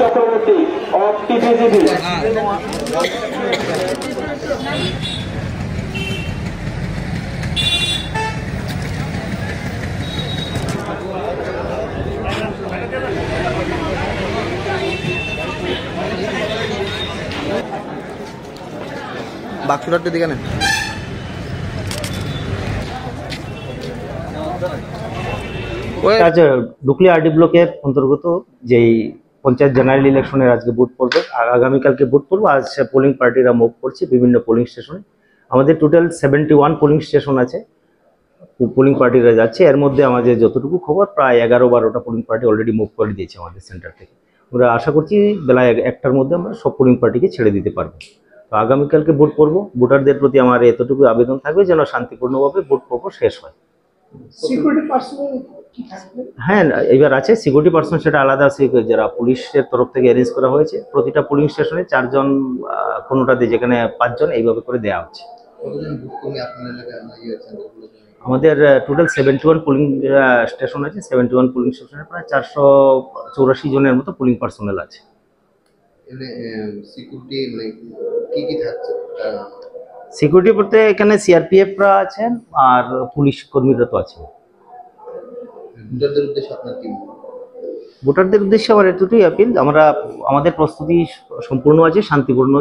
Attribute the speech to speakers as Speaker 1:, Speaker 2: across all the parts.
Speaker 1: Chakraborty of TPGB
Speaker 2: বাক্সটার দিকে নেন।
Speaker 3: আজ ডুকলি আরডি ব্লকের অন্তর্গত যেই পঞ্চায়েত জেনারেল ইলেকশনের আজকে বুথ পড়বে, আগামীকালকে বুথ পড়বো। আজ পোলিং পার্টিরা মুভ করছে বিভিন্ন পোলিং স্টেশনে। আমাদের টোটাল 71 পোলিং স্টেশন আছে, পোলিং পার্টিরা যাচ্ছে। এর মধ্যে আমাদের যতটুকু খবর প্রায় 11-12টা পোলিং পার্টি অলরেডি মুভ করে দিয়েছে আমাদের সেন্টার থেকে। আমরা আশা করছি বেলা 1টার মধ্যে আমরা সব পোলিং পার্টিকে ছেড়ে দিতে পারবো। তো আগামীকালকে ভোট পড়বো। ভোটারদের প্রতি আমার এতটুকু আবেদন থাকবে যেন শান্তিপূর্ণভাবে ভোট পর্ব শেষ হয়। হ্যাঁ, এবার আছে সিকিউরিটি পার্সন, সেটা আলাদা যারা পুলিশের তরফ থেকে অ্যারেঞ্জ করা হয়েছে। প্রতিটা পোলিং স্টেশনে 4 জন, কোনোটাতে যেখানে 5 জন, এইভাবে করে দেওয়া হচ্ছে। আমাদের টোটাল 71 পোলিং স্টেশন আছে। 71 পোলিং স্টেশনে প্রায় 484 জনের মতো পোলিং পার্সোনাল আছে। সিকিউরিটি বলতে এখানে সিআরপিএফরা আছেন আর পুলিশ কর্মীরা তো আছেন। ভোটারদের উদ্দেশ্যে আমার এতটুকুই আপিল, আমরা আমাদের প্রস্তুতি সম্পূর্ণ আছে। শান্তিপূর্ণ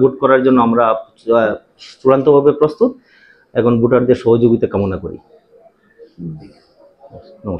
Speaker 3: ভোট করার জন্য আমরা চূড়ান্তভাবে প্রস্তুত। এখন ভোটারদের সহযোগিতা কামনা করি। নমস্কার।